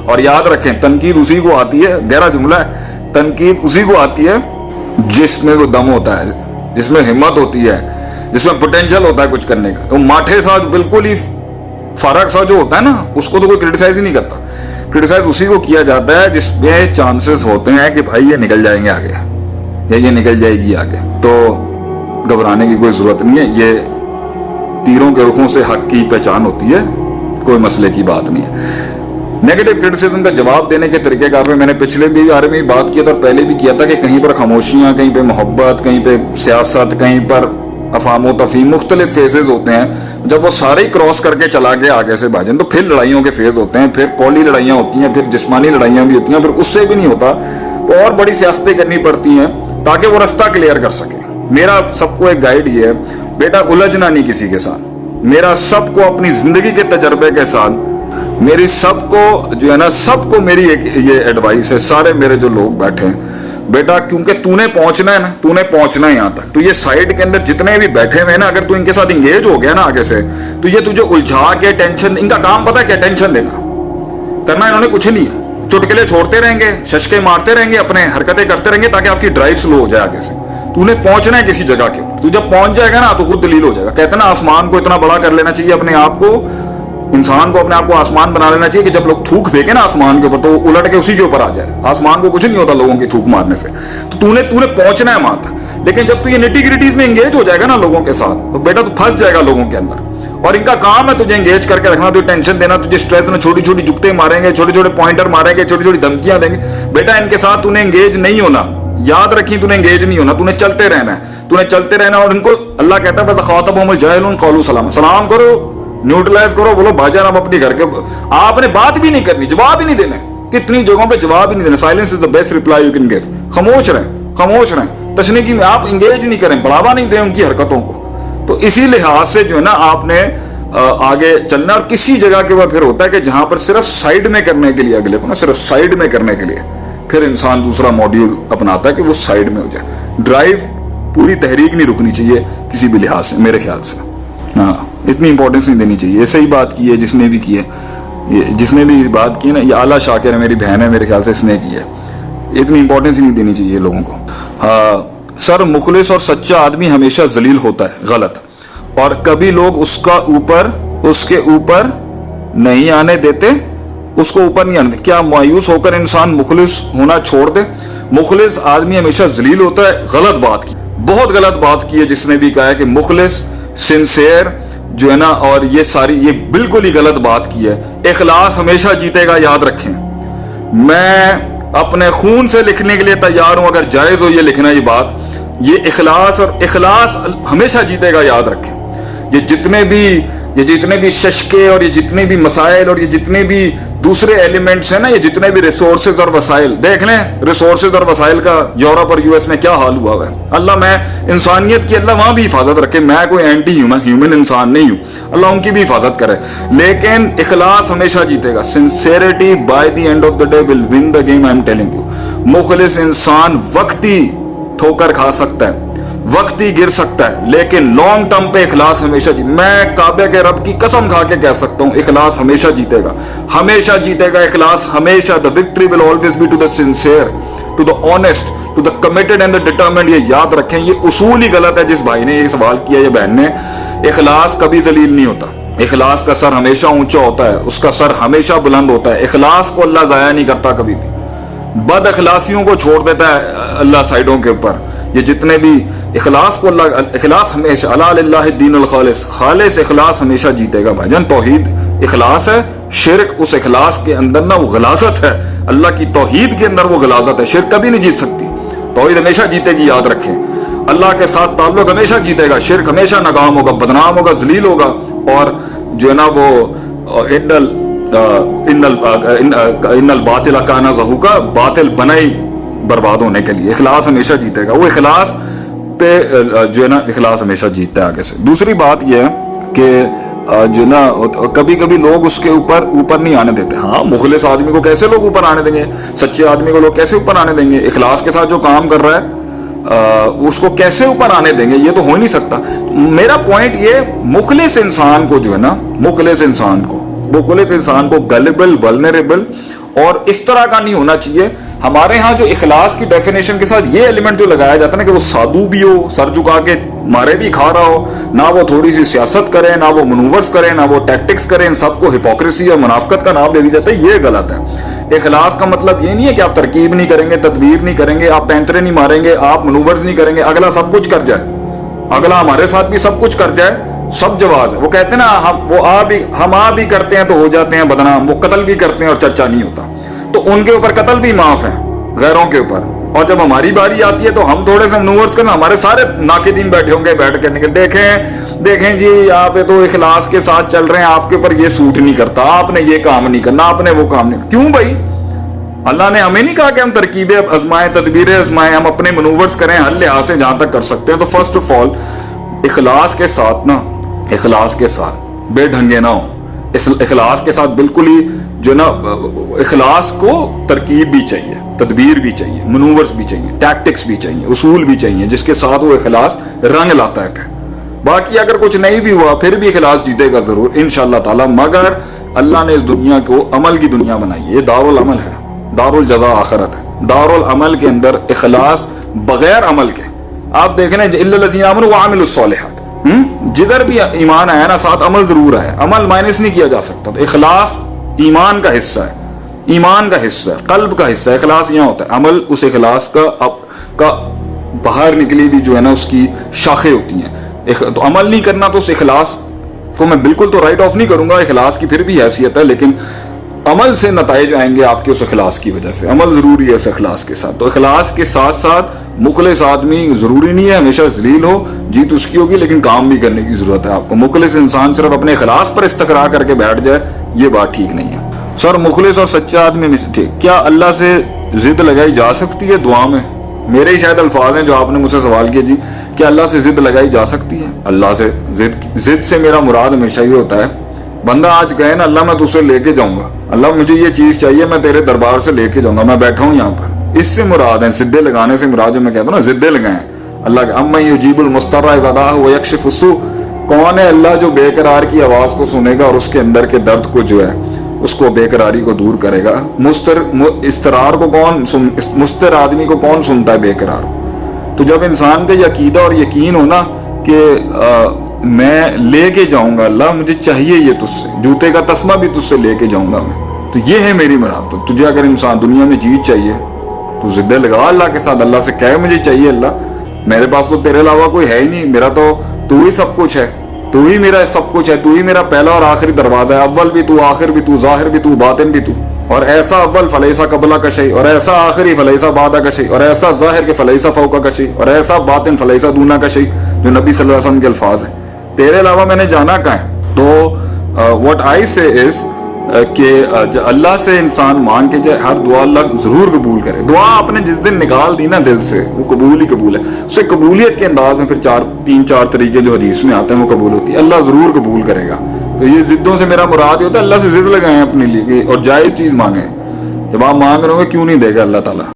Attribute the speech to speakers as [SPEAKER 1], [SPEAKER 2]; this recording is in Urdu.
[SPEAKER 1] اور یاد رکھیں تنقید اسی کو آتی ہے, گہرا جملہ ہے, تنقید اسی کو آتی ہے جس میں وہ دم ہوتا ہے, جس میں ہمت ہوتی ہے, جس میں پوٹینشیل ہوتا ہے کچھ کرنے کا. وہ ماٹھے ساتھ بالکل ہی فارغ سا جو ہوتا ہے نا, اس کو تو کوئی کرٹیسائز ہی نہیں کرتا. کرٹیسائز اسی کو کیا جاتا ہے جس میں چانسز ہوتے ہیں کہ بھائی یہ نکل جائیں گے آگے, یا یہ نکل جائے گی آگے. تو گھبرانے کی کوئی ضرورت نہیں ہے, یہ تیروں کے رخوں سے حق کی پہچان ہوتی ہے, کوئی مسئلے کی بات نہیں ہے. نیگیٹو کرٹیسزم کا جواب دینے کے طریقہ کار میں نے پچھلے بھی بارے میں بات کیا تھا اور پہلے بھی کیا تھا کہ کہیں پر خاموشیاں, کہیں پہ محبت, کہیں پہ سیاست, کہیں پر افہام و تفہیم, مختلف فیزز ہوتے ہیں. جب وہ سارے ہی کراس کر کے چلا گیا آگے سے بھاجن, تو پھر لڑائیوں کے فیز ہوتے ہیں, پھر قولی لڑائیاں ہوتی ہیں, پھر جسمانی لڑائیاں بھی ہوتی ہیں, پھر اس سے بھی نہیں ہوتا تو اور بڑی سیاستیں کرنی پڑتی ہیں تاکہ وہ رستہ کلیئر کر سکے. میرا سب کو ایک گائیڈ یہ ہے بیٹا, الجھنا نہیں کسی کے ساتھ. میرا سب کو اپنی زندگی کے تجربے کے ساتھ, میری سب کو جو ہے نا, سب کو میری ایک یہ ایڈوائس ہے, سارے میرے جو لوگ بیٹھے ہیں, بیٹا کیونکہ تو نے پہنچنا ہے نا, تو نے پہنچنا ہے یہاں تک. تو یہ سائڈ کے اندر جتنے بھی بیٹھے ہوئے ہیں نا, اگر تو ان کے ساتھ انگیج ہو گیا نا آگے سے, تو یہ تجھے الجھا کے ٹینشن, ان کا کام پتہ ہے کیا, ٹینشن دینا. کرنا انہوں نے کچھ نہیں ہے, چٹکلے چھوڑتے رہیں گے, ششکے مارتے رہیں گے, اپنے حرکتیں کرتے رہیں گے تاکہ آپ کی ڈرائیو سلو ہو جائے آگے سے. تو نے پہنچنا ہے کسی جگہ کے اوپر, تو جب پہنچ جائے گا نا تو خود دلیل ہو جائے گا. کہتے ہیں نا آسمان کو اتنا بڑا کر لینا چاہیے اپنے آپ کو, انسان کو اپنے آپ کو آسمان بنا لینا چاہیے کہ جب لوگ تھوک پھینکے نا آسمان کے اوپر تو وہ الٹ کے اسی کے اوپر آ جائے. آسمان کو کچھ نہیں ہوتا لوگوں کی تھوک مارنے سے. تو نے پہنچنا ہے وہاں تک. لیکن جب تو یہ نیٹی گریٹیز میں انگیج ہو جائے گا نا لوگوں کے ساتھ, تو بیٹا تو پھنس جائے گا لوگوں کے اندر. اور ان کا کام ہے تجھے انگیج کر کے رکھنا, تجھے ٹینشن دینا, تجھے اسٹریس میں چھوٹی چھوٹی جھکتے ماریں گے, چھوٹے چھوٹے پوائنٹر ماریں گے, چھوٹی چھوٹی دھمکیاں دیں گے. بیٹا ان کے ساتھ تو نے انگیج نہیں ہونا, یاد رکھیں, تو نے انگیج نہیں ہونا, تو نے چلتے رہنا ہے, تو نے چلتے رہنا. اور ان کو اللہ کہتا ہے فَخَاطَبَهُمُ الْجَاهِلُونَ قَالُوا سَلَامًا, سلام کرو, نیوٹرلائز کرو, بولو بھائی جان اب اپنی گھر کے, آپ نے بات بھی نہیں کرنی, جواب ہی نہیں دینا. کتنی جگہوں پہ جواب ہی نہیں دینا. Silence is the best reply you can give. خاموش رہیں, خاموش رہیں, تشنیکی میں آپ انگیج نہیں کریں, بڑھاوا نہیں دیں ان کی حرکتوں کو. تو اسی لحاظ سے جو ہے نا آپ نے آگے چلنا. اور کسی جگہ کے بعد پھر ہوتا ہے کہ جہاں پر صرف سائیڈ میں کرنے کے لیے, اگلے کو نا صرف سائیڈ میں کرنے کے لیے, پھر انسان دوسرا ماڈیول اپناتا ہے کہ وہ سائیڈ میں ہو جائے. ڈرائیو پوری تحریک نہیں رکنی چاہیے کسی بھی لحاظ سے میرے خیال سے. ہاں, اتنی امپورٹنس نہیں دینی چاہیے. ایسے ہی بات کی ہے جس نے بھی کی ہے, جس نے بھی بات کی نا, یہ اعلیٰ شاکر ہے, میری بہن ہے, میرے خیال سے اس نے کی ہے. اتنی امپورٹنس ہی نہیں دینی چاہیے لوگوں کو. ہاں سر, مخلص اور سچا آدمی ہمیشہ ذلیل ہوتا ہے, غلط. اور کبھی لوگ اس کے اوپر نہیں آنے دیتے, اس کو اوپر نہیں آنے دیتے. کیا مایوس ہو کر انسان مخلص ہونا چھوڑ دے؟ مخلص آدمی ہمیشہ ذلیل ہوتا ہے, غلط بات کی, بہت غلط بات کی ہے جس نے بھی کہا ہے کہ مخلص, سنسیئر جو ہے نا, اور یہ ساری یہ بالکل ہی غلط بات کی ہے. اخلاص ہمیشہ جیتے گا, یاد رکھیں. میں اپنے خون سے لکھنے کے لیے تیار ہوں, اگر جائز ہو یہ لکھنا, یہ بات, یہ اخلاص, اور اخلاص ہمیشہ جیتے گا, یاد رکھیں. یہ جتنے بھی ششکے اور یہ جتنے بھی مسائل اور یہ جتنے بھی دوسرے ایلیمنٹس ہیں نا, یہ جتنے بھی ریسورسز اور وسائل, دیکھ لیں ریسورسز اور وسائل کا یورپ اور US میں کیا حال ہوا ہے. اللہ, میں انسانیت کی اللہ وہاں بھی حفاظت رکھے, میں کوئی اینٹی ہیومن انسان نہیں ہوں, اللہ ان کی بھی حفاظت کرے. لیکن اخلاص ہمیشہ جیتے گا. Sincerity by the end of the day will win the game, I am telling you. مخلص انسان وقتی ٹھوکر کھا سکتا ہے, وقت ہی گر سکتا ہے, لیکن لانگ ٹرم پہ اخلاص ہمیشہ میں کعبے کے رب کی قسم کھا کے کہہ سکتا ہوں, اخلاص ہمیشہ جیتے گا, ہمیشہ جیتے گا اخلاص, ہمیشہ. the victory will always be to the sincere, to the honest, to the committed and the determined. یہ یاد رکھیں, یہ اصول ہی غلط ہے. جس بھائی نے یہ سوال کیا, یہ بہن نے, اخلاص کبھی ذلیل نہیں ہوتا. اخلاص کا سر ہمیشہ اونچا ہوتا ہے, اس کا سر ہمیشہ بلند ہوتا ہے. اخلاص کو اللہ ضائع نہیں کرتا کبھی بھی. بد اخلاصیوں کو چھوڑ دیتا ہے اللہ سائڈوں کے اوپر. یہ جتنے بھی اخلاص کو اللہ, اخلاص ہمیشہ, الا للہ الدین الخالص, خالص اخلاص ہمیشہ جیتے گا. بھائی جان توحید اخلاص ہے, شرک اس اخلاص کے اندر نا وہ غلاظت ہے, اللہ کی توحید کے اندر وہ غلاظت ہے. شرک کبھی نہیں جیت سکتی, توحید ہمیشہ جیتے گی, یاد رکھیں. اللہ کے ساتھ تعلق ہمیشہ جیتے گا, شرک ہمیشہ ناکام ہوگا, بدنام ہوگا, ذلیل ہوگا. اور جو ہے نا وہ ان الباطل کان زہوقا, باطل بنائی برباد ہونے کے لیے. اخلاص ہمیشہ جیتے گا. وہ اخلاص پہ جو ہے نا اخلاص ہمیشہ جیتتا ہے آگے سے. دوسری بات یہ ہے کہ جو نا کبھی کبھی لوگ اس کے اوپر نہیں آنے دیتے. ہاں, مخلص آدمی کو کیسے لوگ اوپر آنے دیں گے, سچے آدمی کو لوگ کیسے اوپر آنے دیں گے, اخلاص کے ساتھ جو کام کر رہا ہے اس کو کیسے اوپر آنے دیں گے, یہ تو ہو ہی نہیں سکتا. میرا پوائنٹ یہ, مخلص انسان کو جو ہے نا, مخلص انسان کو گلبل, ولنریبل اور اس طرح کا نہیں ہونا چاہیے. ہمارے ہاں جو اخلاص کی ڈیفینیشن کے ساتھ یہ ایلیمنٹ جو لگایا جاتا ہے نا کہ وہ سادو بھی ہو, سر جھکا کے مارے بھی کھا رہا ہو, نہ وہ تھوڑی سی سیاست کرے, نہ وہ منورس کرے, نہ وہ ٹیکٹکس کرے, ان سب کو ہپوکریسی اور منافقت کا نام لے دیا جاتا ہے. یہ غلط ہے. اخلاص کا مطلب یہ نہیں ہے کہ آپ ترکیب نہیں کریں گے, تدبیر نہیں کریں گے, آپ پینترے نہیں ماریں گے, آپ منورس نہیں کریں گے, اگلا سب کچھ کر جائے, اگلا ہمارے ساتھ بھی سب کچھ کر جائے, سب جواز ہے. وہ کہتے ہیں نا ہم آ بھی کرتے ہیں تو ہو جاتے ہیں بدنام, وہ قتل بھی کرتے ہیں اور چرچا نہیں ہوتا. تو ان کے اوپر قتل بھی معاف ہے غیروں کے اوپر. اور جب ہماری باری آتی ہے تو ہم تھوڑے سے منورس کرنا, ہمارے سارے ناقدین بیٹھے ہوں گے بیٹھ کے دیکھیں جی آپ تو اخلاص کے ساتھ چل رہے ہیں, آپ کے اوپر یہ سوٹ نہیں کرتا, آپ نے یہ کام نہیں کرنا, آپ نے وہ کام نہیں. کیوں بھائی؟ اللہ نے ہمیں نہیں کہا کہ ہم ترکیبیں آزمائیں, تدبیریں آزمائیں, ہم اپنے منورس کریں ہر لحاظ سے جہاں تک کر سکتے ہیں. تو فرسٹ آف آل اخلاص کے ساتھ نا, اخلاص کے ساتھ بے ڈھنگے نہ ہو. اخلاص کے ساتھ بالکل ہی جو نا, اخلاص کو ترکیب بھی چاہیے, تدبیر بھی چاہیے, منورس بھی چاہیے, ٹیکٹکس بھی چاہیے, اصول بھی چاہیے, جس کے ساتھ وہ اخلاص رنگ لاتا ہے. باقی اگر کچھ نہیں بھی ہوا پھر بھی اخلاص جیتے گا ضرور انشاءاللہ تعالی. مگر اللہ نے اس دنیا کو عمل کی دنیا بنائی ہے, یہ دارالعمل ہے, دار الجزا آخرت ہے. دارالعمل کے اندر اخلاص بغیر عمل کے, آپ دیکھیں نا الا الذین آمنوا وعملوا الصالحات, جدھر بھی ایمان آیا نا ساتھ عمل ضرور ہے, عمل مائنس نہیں کیا جا سکتا. تو اخلاص ایمان کا حصہ ہے, ایمان کا حصہ ہے, قلب کا حصہ ہے. اخلاص یہاں ہوتا ہے, عمل اس اخلاص کا باہر نکلی بھی جو ہے نا اس کی شاخیں ہوتی ہیں. تو عمل نہیں کرنا تو اس اخلاص کو میں بالکل تو رائٹ آف نہیں کروں گا, اخلاص کی پھر بھی حیثیت ہے, لیکن عمل سے نتائج آئیں گے آپ کے اس اخلاص کی وجہ سے. عمل ضروری ہے اس اخلاص کے ساتھ. تو اخلاص کے ساتھ ساتھ مخلص آدمی ضروری نہیں ہے ہمیشہ ذلیل ہو, جیت اس کی ہوگی لیکن کام بھی کرنے کی ضرورت ہے آپ کو. مخلص انسان صرف اپنے اخلاص پر استقرا کر کے بیٹھ جائے, یہ بات ٹھیک نہیں ہے. سر مخلص اور سچا آدمی کیا اللہ سے ضد لگائی جا سکتی ہے دعا میں؟ میرے ہی شاید الفاظ ہیں جو آپ نے مجھ سے سوال کیا. جی کیا اللہ سے ضد لگائی جا سکتی ہے؟ اللہ سے ضد سے میرا مراد ہمیشہ یہ ہوتا ہے, بندہ آج کہے نا اللہ میں تجھ سے لے کے جاؤں گا, اللہ مجھے یہ چیز چاہیے, میں تیرے دربار سے لے کے جاؤں گا, میں بیٹھا ہوں یہاں پر, اس سے مراد ہے. زدے لگانے سے مراد جو میں کہتا ہوں نا, زدے لگائیں اللہ کے. اما یجیب المضطر اذا دعاہ ویکشف السوء, کون ہے اللہ جو بے قرار کی آواز کو سنے گا اور اس کے اندر کے درد کو جو ہے اس کو بے قراری کو دور کرے گا. استرار کو کون مستر آدمی کو کون سنتا ہے بے قرار. تو جب انسان کا یہ عقیدہ اور یقین ہونا کہ میں لے کے جاؤں گا, اللہ مجھے چاہیے یہ تجھ سے, جوتے کا تسمہ بھی تجھ سے لے کے جاؤں گا میں, تو یہ ہے میری مراد. تو تجھے اگر انسان دنیا میں جیت چاہیے تو ضدے لگا اللہ کے ساتھ, اللہ سے کہے مجھے چاہیے اللہ, میرے پاس تو تیرے علاوہ کوئی ہے ہی نہیں, میرا تو ہی سب کچھ ہے, تو ہی میرا سب کچھ ہے, تو ہی میرا پہلا اور آخری دروازہ ہے, اول بھی تو, آخر بھی تو, ظاہر بھی تو, باطن بھی تو. اور ایسا اول فلیسا قبلہ کا شیء, اور ایسا آخری فلیسا بعد کا شیء, اور ایسا ظاہر کے فلیسا فوق کا شیء, اور ایسا باطن فلیسا دونہ کا شیء, جو نبی صلی اللہ علیہ وسلم کے الفاظ ہیں. تیرے علاوہ میں نے جانا کہاں ہے. تو what I say is کہ اللہ سے انسان مانگ کے جائے, ہر دعا اللہ ضرور قبول کرے. دعا آپ نے جس دن نکال دی نا دل سے, وہ قبول ہی قبول ہے. اسے قبولیت کے انداز میں پھر تین چار طریقے جو حدیث میں آتے ہیں وہ قبول ہوتی ہے. اللہ ضرور قبول کرے گا. تو یہ ضدوں سے میرا مراد یہ ہوتا ہے اللہ سے ضد لگائیں اپنے لیے, اور جائز چیز مانگیں. جب آپ مانگ رہے ہوں گے کیوں نہیں دے گا اللہ تعالیٰ.